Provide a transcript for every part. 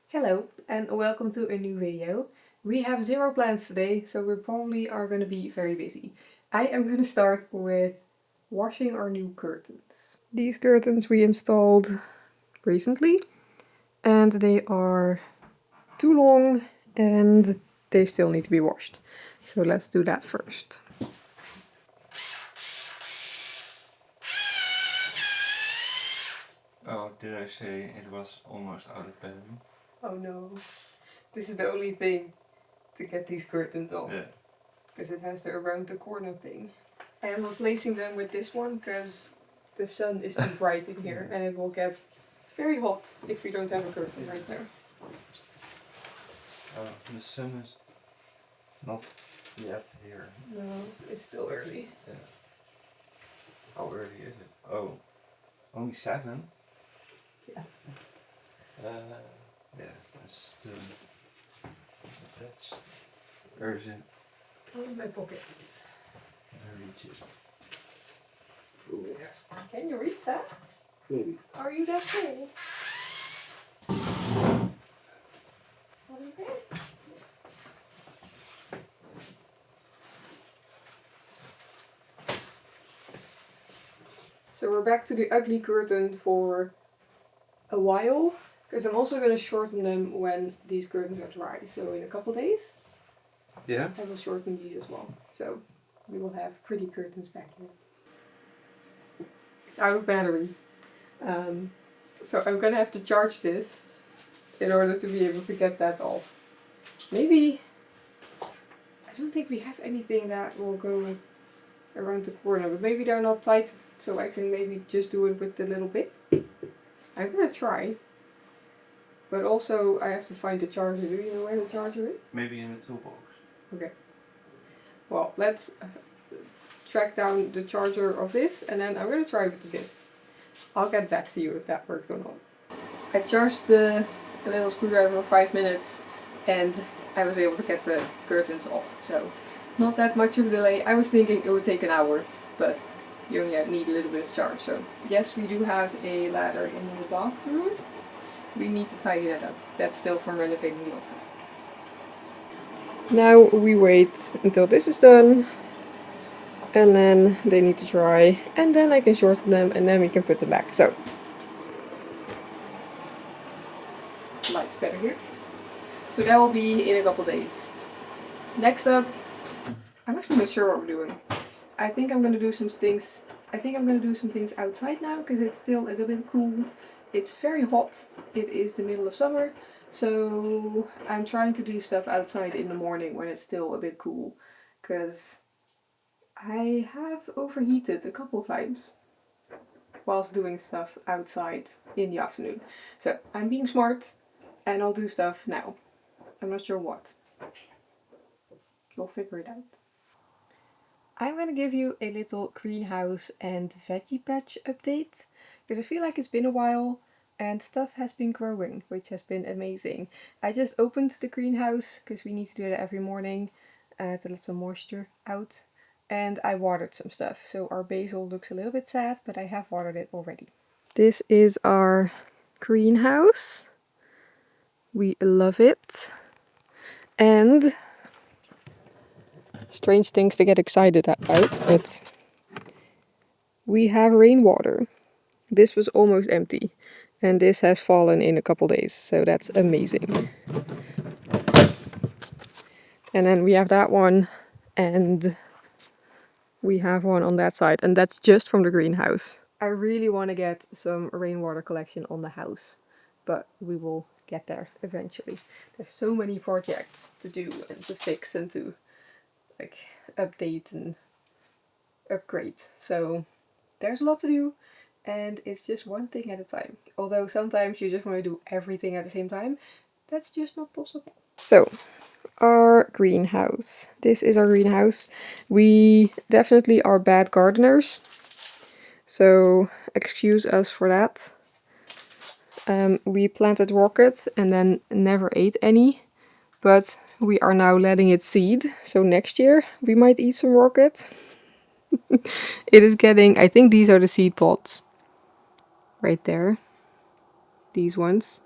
Hello and welcome to a new video. We have zero plans today, so we probably are going to be very busy. I am going to start with washing our new curtains. These curtains we installed recently and they are too long and they still need to be washed. So let's do that first. Oh, did I say it was almost out of battery? Oh no, this is the only thing to get these curtains off. Yeah. Because it has the around the corner thing. I am replacing them with this one because the sun is too bright in here and it will get very hot if we don't have a curtain right there. Oh, the sun is not yet here. No, it's still early. Yeah. How early is it? Oh, only 7? Yeah. Yeah, it's still attached. Where is it? Oh, in my pocket. Can I reach it? Yeah. Can you reach that? Maybe. Are you that tall? Okay. Yes. So we're back to the ugly curtain for a while, because I'm also going to shorten them when these curtains are dry. So in a couple days, Yeah? I will shorten these as well. So we will have pretty curtains back here. It's out of battery. So I'm gonna have to charge this in order to be able to get that off. Maybe, I don't think we have anything that will go around the corner, but maybe they're not tight, so I can maybe just do it with the little bit. I'm gonna try. But also I have to find the charger. Do you know where the charger is? Maybe in the toolbox. Okay. Well, let's track down the charger of this and then I'm gonna try with the bit. I'll get back to you if that works or not. I charged the little screwdriver for 5 minutes and I was able to get the curtains off. So not that much of a delay. I was thinking it would take an hour, but you only need a little bit of charge. So yes, we do have a ladder in the bathroom. We need to tidy that up. That's still from renovating the office. Now we wait until this is done and then they need to dry and then I can shorten them and then we can put them back. So light's better here. So that will be in a couple days. Next up, I'm actually not sure what we're doing. I think I'm gonna do some things. I think I'm gonna do some things outside now because it's still a little bit cool. It's very hot. It is the middle of summer, so I'm trying to do stuff outside in the morning when it's still a bit cool. Because I have overheated a couple times whilst doing stuff outside in the afternoon. So I'm being smart and I'll do stuff now. I'm not sure what. You'll figure it out. I'm gonna give you a little greenhouse and veggie patch update because I feel like it's been a while and stuff has been growing, which has been amazing. I just opened the greenhouse because we need to do that every morning to let some moisture out, and I watered some stuff. So our basil looks a little bit sad, but I have watered it already. This is our greenhouse. We love it. And strange things to get excited about, but we have rainwater. This was almost empty and this has fallen in a couple days, so that's amazing. And then we have that one and we have one on that side, and that's just from the greenhouse. I really want to get some rainwater collection on the house, but we will get there eventually. There's so many projects to do and to fix and to like update and upgrade, so there's a lot to do and it's just one thing at a time. Although sometimes you just want to do everything at the same time, that's just not possible. So, our greenhouse. This is our greenhouse. We definitely are bad gardeners, so excuse us for that. We planted rocket and then never ate any, but we are now letting it seed, so next year we might eat some rocket. It is getting, I think these are the seed pods right there, these ones.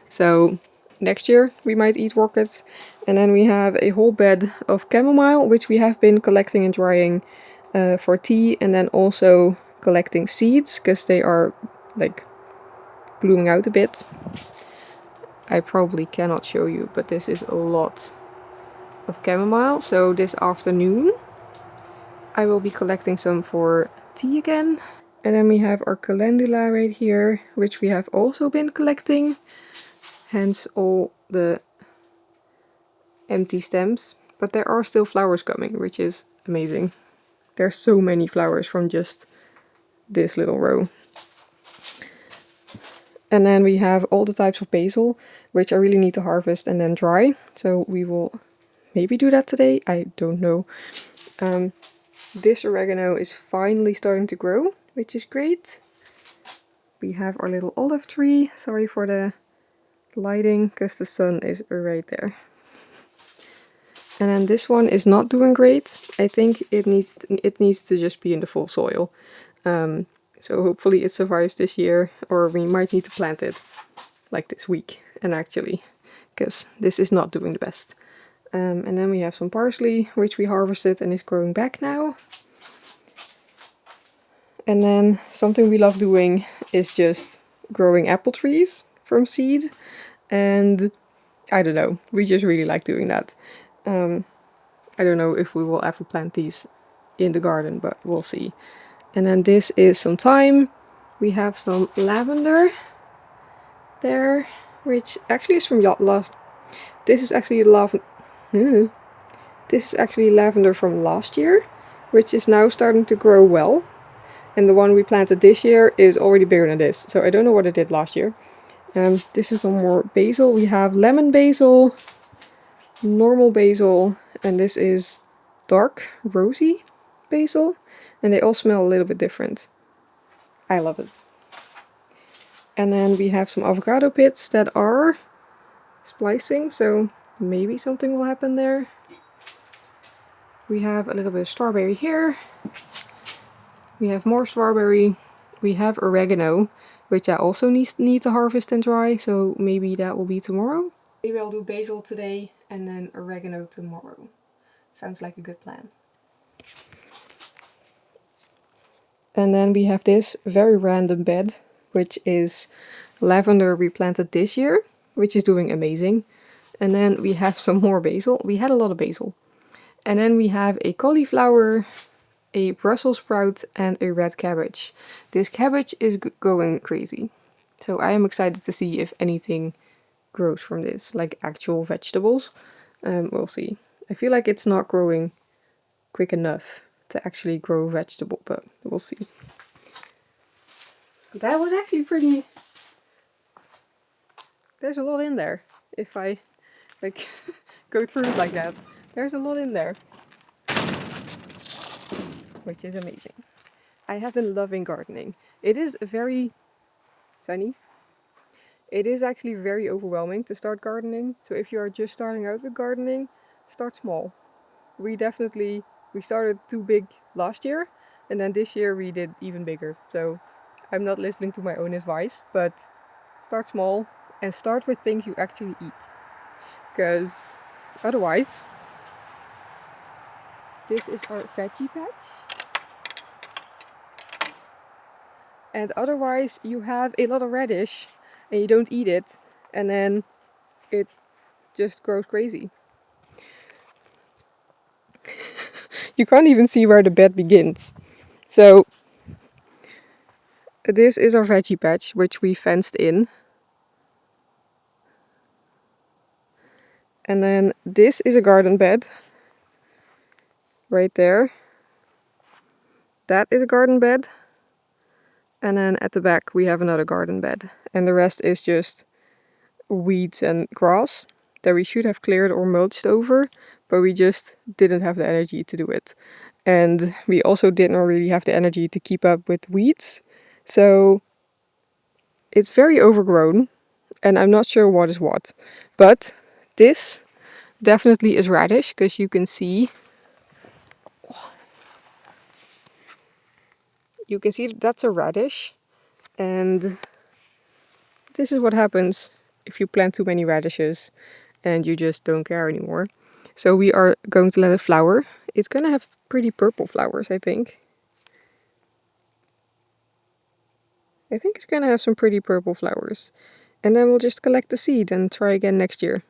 So next year we might eat orchids. And then we have a whole bed of chamomile, which we have been collecting and drying for tea, and then also collecting seeds because they are like blooming out a bit. I probably cannot show you, but this is a lot of chamomile. So this afternoon I will be collecting some for tea again. And then we have our calendula right here, which we have also been collecting. Hence all the empty stems. But there are still flowers coming, which is amazing. There's so many flowers from just this little row. And then we have all the types of basil, which I really need to harvest and then dry. So we will maybe do that today. I don't know. This oregano is finally starting to grow, which is great. We have our little olive tree. Sorry for the lighting, because the sun is right there. And then this one is not doing great. I think it needs to just be in the full soil. So hopefully it survives this year, or we might need to plant it like this week. And actually, because this is not doing the best. And then we have some parsley, which we harvested and is growing back now. And then something we love doing is just growing apple trees from seed. And I don't know, we just really like doing that. I don't know if we will ever plant these in the garden, but we'll see. And then this is some thyme. We have some lavender there, which actually is from last. This is actually This is actually lavender from last year, which is now starting to grow well. And the one we planted this year is already bigger than this. So I don't know what I did last year. This is some more basil. We have lemon basil, normal basil, and this is dark rosy basil. And they all smell a little bit different. I love it. And then we have some avocado pits that are splicing, so maybe something will happen there. We have a little bit of strawberry here. We have more strawberry. We have oregano, which I also need to harvest and dry, so maybe that will be tomorrow. Maybe I'll do basil today and then oregano tomorrow. Sounds like a good plan. And then we have this very random bed, which is lavender we planted this year, which is doing amazing. And then we have some more basil. We had a lot of basil. And then we have a cauliflower, a Brussels sprout, and a red cabbage. This cabbage is going crazy. So I am excited to see if anything grows from this, like actual vegetables. We'll see. I feel like it's not growing quick enough to actually grow vegetable, but we'll see. That was actually pretty... There's a lot in there. If I like go through it like that, there's a lot in there. Which is amazing. I have been loving gardening. It is very sunny. It is actually very overwhelming to start gardening. So if you are just starting out with gardening, start small. We started too big last year, and then this year we did even bigger. So I'm not listening to my own advice, but start small and start with things you actually eat. Because otherwise, this is our veggie patch. And otherwise you have a lot of radish and you don't eat it, and then it just grows crazy. You can't even see where the bed begins. So this is our veggie patch, which we fenced in. And then this is a garden bed. Right there. That is a garden bed. And then at the back we have another garden bed. And the rest is just weeds and grass that we should have cleared or mulched over, but we just didn't have the energy to do it. And we also didn't really have the energy to keep up with weeds. So it's very overgrown and I'm not sure what is what. But this definitely is radish, because you can see that's a radish. And this is what happens if you plant too many radishes and you just don't care anymore. So we are going to let it flower. It's gonna have pretty purple flowers, I think. I think it's gonna have some pretty purple flowers. And then we'll just collect the seed and try again next year.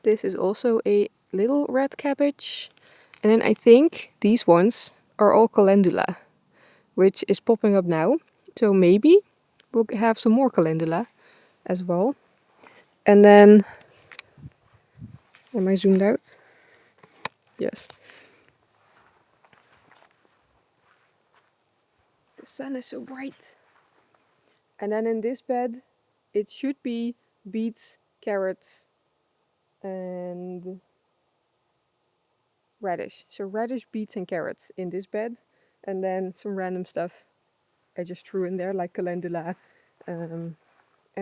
This is also a little red cabbage. And then I think these ones are all calendula, which is popping up now. So maybe we'll have some more calendula as well. And then, am I zoomed out? Yes. The sun is so bright. And then in this bed, it should be beets, carrots, and radish. So radish, beets, and carrots in this bed. And then some random stuff I just threw in there, like calendula and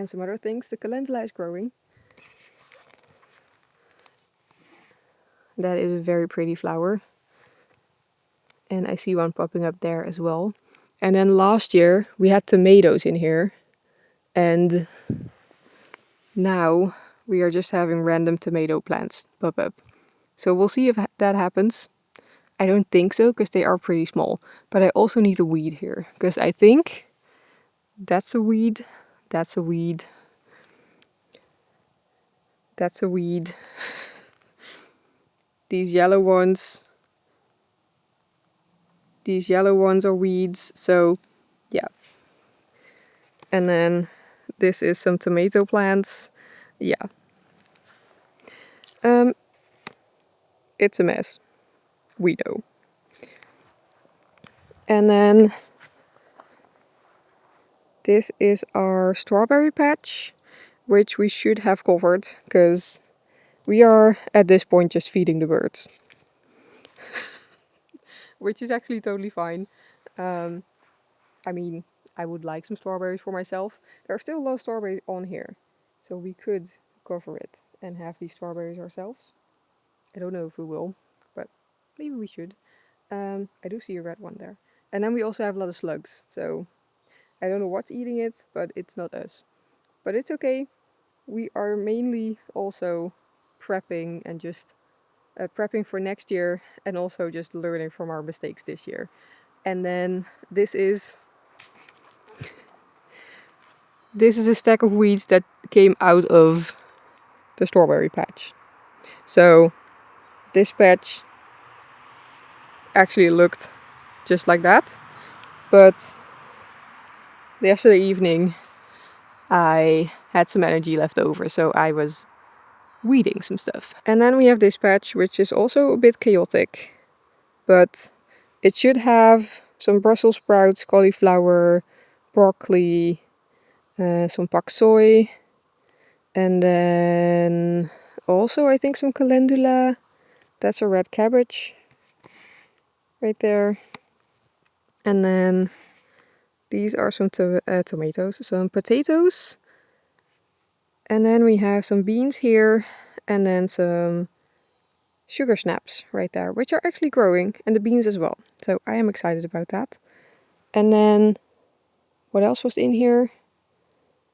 some other things. The calendula is growing. That is a very pretty flower. And I see one popping up there as well. And then last year we had tomatoes in here. And now we are just having random tomato plants pop up. So we'll see if that happens. I don't think so, because they are pretty small. But I also need a weed here, because I think that's a weed, that's a weed, that's a weed. These yellow ones are weeds, so yeah. And then this is some tomato plants. Yeah. It's a mess. We know. And then this is our strawberry patch, which we should have covered, because we are at this point just feeding the birds. Which is actually totally fine. I mean, I would like some strawberries for myself. There are still a lot of strawberries on here, so we could cover it and have these strawberries ourselves. I don't know if we will, but maybe we should. I do see a red one there. And then we also have a lot of slugs, so I don't know what's eating it, but it's not us. But it's okay. We are mainly also prepping and just prepping for next year, and also just learning from our mistakes this year. And then this is a stack of weeds that came out of the strawberry patch. So this patch actually looked just like that, but yesterday evening I had some energy left over, so I was weeding some stuff. And then we have this patch, which is also a bit chaotic, but it should have some Brussels sprouts, cauliflower, broccoli, some pak soy, and then also I think some calendula. That's a red cabbage right there. And then these are some tomatoes, some potatoes. And then we have some beans here, and then some sugar snaps right there, which are actually growing, and the beans as well. So I am excited about that. And then what else was in here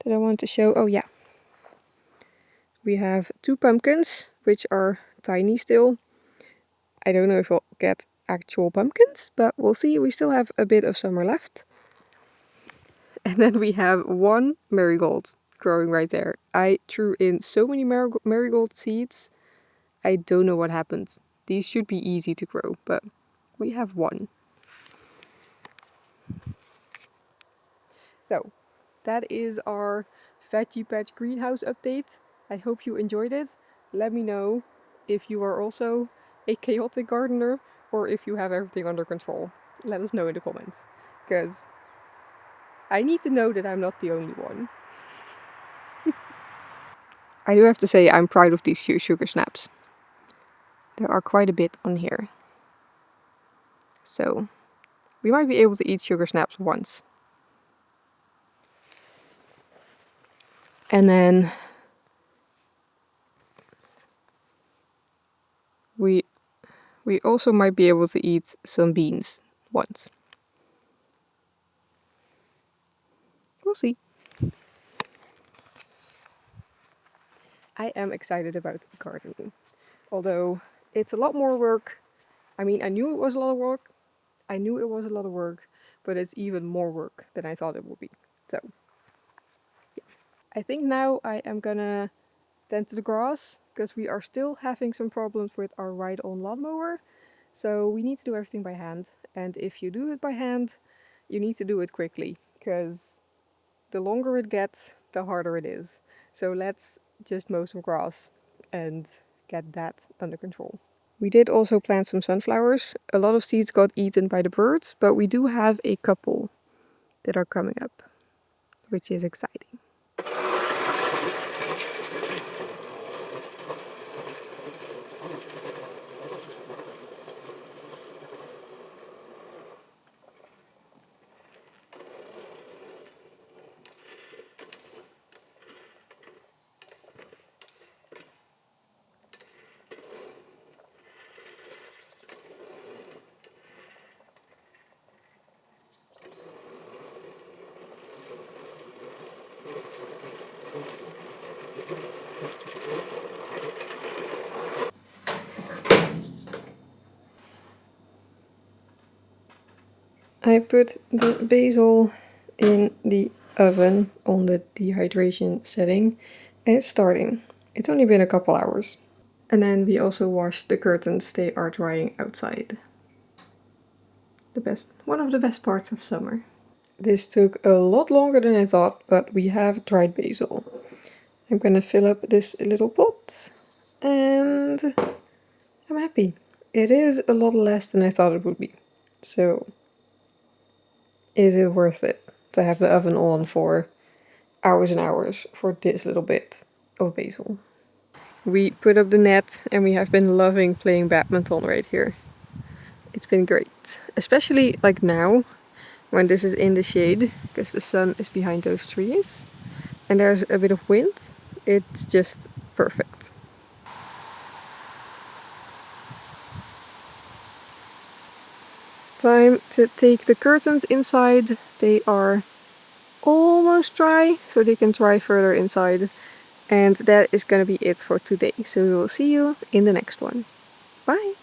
that I wanted to show? Oh yeah. We have 2 pumpkins, which are tiny still. I don't know if we'll get actual pumpkins, but we'll see. We still have a bit of summer left. And then we have 1 marigold growing right there. I threw in so many marigold seeds. I don't know what happened. These should be easy to grow, but we have 1. So that is our Veggie Patch greenhouse update. I hope you enjoyed it. Let me know if you are also a chaotic gardener or if you have everything under control. Let us know in the comments, because I need to know that I'm not the only one. I do have to say I'm proud of these sugar snaps. There are quite a bit on here. So we might be able to eat sugar snaps once. And then we also might be able to eat some beans once. We'll see. I am excited about gardening. Although it's a lot more work. I mean, I knew it was a lot of work. I knew it was a lot of work, but it's even more work than I thought it would be. So, yeah. I think now I am gonna tend to the grass because we are still having some problems with our ride-on lawnmower. So we need to do everything by hand. And if you do it by hand, you need to do it quickly because the longer it gets, the harder it is. So let's just mow some grass and get that under control. We did also plant some sunflowers. A lot of seeds got eaten by the birds, but we do have a couple that are coming up, which is exciting. I put the basil in the oven on the dehydration setting and it's starting. It's only been a couple hours. And then we also washed the curtains, they are drying outside. One of the best parts of summer. This took a lot longer than I thought, but we have dried basil. I'm gonna fill up this little pot and I'm happy. It is a lot less than I thought it would be. So, is it worth it to have the oven on for hours and hours for this little bit of basil? We put up the net and we have been loving playing badminton right here. It's been great. Especially like now, when this is in the shade, because the sun is behind those trees and there's a bit of wind. It's just perfect. Time to take the curtains inside. They are almost dry, so they can dry further inside. And that is gonna be it for today. So we will see you in the next one. Bye!